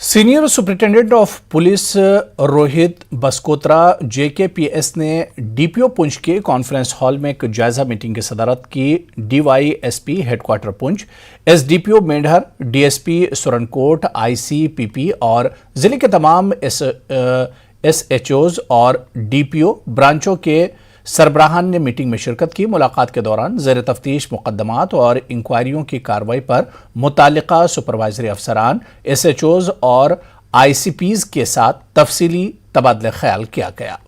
Senior superintendent of police Rohit Baskotra JKPS ने DPO Poonch के conference hall में एक जायजा मीटिंग की सदारत की। DYSP headquarter Poonch, SDPO Mendhar, DSP Surankote, ICPP और जिले के तमाम एसएचओज और डीपीओ ब्रांचों के सरबराहान ने मीटिंग में शिरकत की। मुलाकात के दौरान ज़ेर तफ्तीश मुकदमात और इंक्वायरियों की कार्रवाई पर मुताल्लिका सुपरवाइजरी अफसरान, एसएचओज और आईसीपीज के साथ तफसीली तबादला ख्याल किया गया।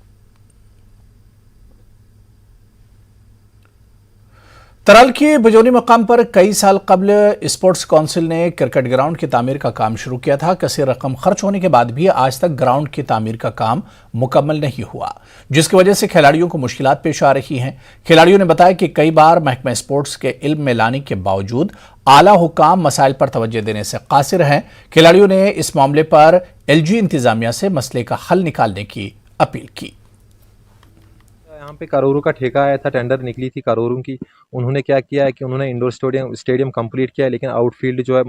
तराल के बजौनी मकाम पर कई साल कबल स्पोर्ट्स काउंसिल ने क्रिकेट ग्राउंड की तामीर का काम शुरू किया था। कसीर रकम खर्च होने के बाद भी आज तक ग्राउंड की तामीर का काम मुकम्मल नहीं हुआ, जिसकी वजह से खिलाड़ियों को मुश्किलात पेश आ रही हैं। खिलाड़ियों ने बताया कि कई बार महकमा स्पोर्ट्स के इल्म में लाने के बावजूद आला हुकाम मसाइल पर तवज्जो देने से कासिर हैं। खिलाड़ियों ने इस मामले पर एलजी इंतजामिया से मसले का हल निकालने की अपील की। यहाँ पे करोड़ों का ठेका आया था, टेंडर निकली थी करोड़ों की। उन्होंने क्या किया है कि उन्होंने इंडोर स्टेडियम कंप्लीट किया है, लेकिन आउटफील्ड जो है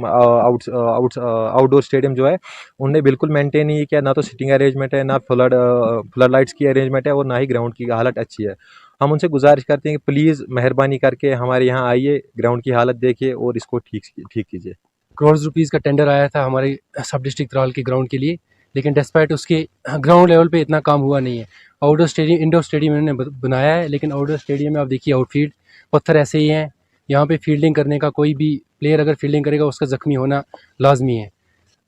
आउटडोर स्टेडियम जो है उन्होंने बिल्कुल मेंटेन नहीं किया। ना तो सिटिंग अरेंजमेंट है, ना फ्लड लाइट्स की अरेंजमेंट है, और ना ही ग्राउंड की हालत अच्छी है। हम उनसे गुजारिश करते हैं कि प्लीज़ मेहरबानी करके हमारे यहाँ आइए, ग्राउंड की हालत देखिए और इसको ठीक कीजिए। करोड़ रुपीज़ का टेंडर आया था हमारे सब डिस्ट्रिक्ट तराल के ग्राउंड के लिए, लेकिन डिस्पाइट उसके ग्राउंड लेवल पे इतना काम हुआ नहीं है। आउटडोर स्टेडियम, इंडोर स्टेडियम इन्होंने बनाया है, लेकिन आउटडोर स्टेडियम में आप देखिए आउटफील्ड पत्थर ऐसे ही हैं। यहाँ पे फील्डिंग करने का कोई भी प्लेयर अगर फील्डिंग करेगा उसका ज़ख्मी होना लाजमी है।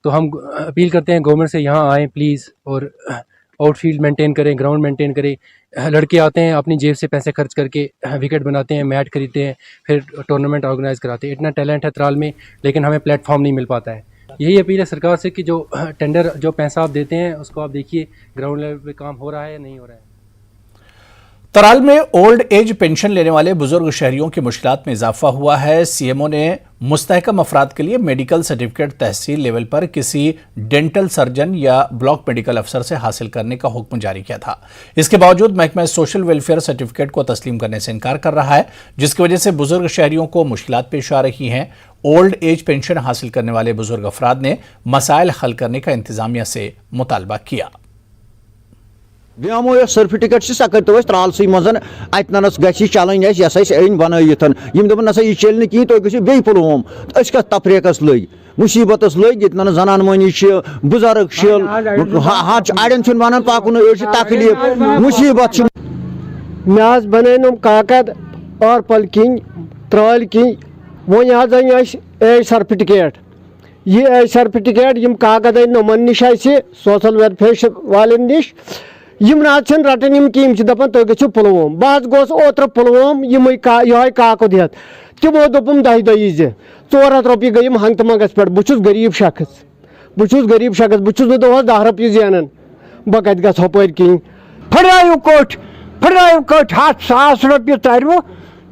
तो हम अपील करते हैं गवर्नमेंट से, यहाँ आएँ प्लीज़ और आउटफील्ड मेंटेन करें, ग्राउंड मेंटेन करें। लड़के आते हैं अपनी जेब से पैसे खर्च करके विकेट बनाते हैं, मैट खरीदते हैं, फिर टूर्नामेंट ऑर्गेनाइज कराते हैं। इतना टैलेंट है तराल में, लेकिन हमें प्लेटफॉर्म नहीं मिल पाता है। यही अपील है सरकार से कि जो टेंडर जो पैसा आप देते हैं उसको आप देखिए ग्राउंड लेवल पे काम हो रहा है या नहीं हो रहा है। तराल में ओल्ड एज पेंशन लेने वाले बुजुर्ग शहरियों की मुश्किलात में इजाफा हुआ है। सीएमओ ने मुस्तहकम अफराद के लिए मेडिकल सर्टिफिकेट तहसील लेवल पर किसी डेंटल सर्जन या ब्लॉक मेडिकल अफसर से हासिल करने का हुक्म जारी किया था। इसके बावजूद महकमा सोशल वेलफेयर सर्टिफिकेट को तस्लीम करने से इनकार कर रहा है, जिसकी वजह से बुजुर्ग शहरियों को मुश्किलात पेश आ रही हैं। ओल्ड एज पेंशन हासिल करने वाले बुजुर्ग अफराद ने मसाइल हल करने का इंतजामिया से मुतालबा किया। दिमो सर्टिफिकेट सह करो त्रालस मजन अतनस गि चलन अन बनत नसा यह चल कहीं तुम गो बे पुलवम तफरीकस लग मुसीबत लग ये जनान मनी बुजुर्ग अड़न वन पकुन तकलीफ मुसीबत मे बन काकद और पल किन त्राल किन वन एज सर्टिफिकेट यह एज सर्टिफिकेट यम कागज नमन निश सोशल वेलफेयर वालन निश यम रटन कहीं दपान तुम गो पुलवम। बह गोस ओत्र पुलवम ये काकुद हेत तमो दोपम 10 दह यी 400 रुपये गई हंगत मंगस पे। बहुत गरीब शख्स बहुत दोहस 10 रुपये जेनान बह कत गस हपर कहीं फड़ायु कट 100 रुपये तरव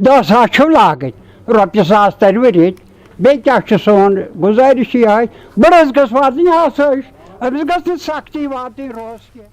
10,000 लागन रुपये 1,000 तरव रेत बे क्या सोन गुजारिश यह बड़स गस वात आसाइश अमिस गस सख्ती वात रोज।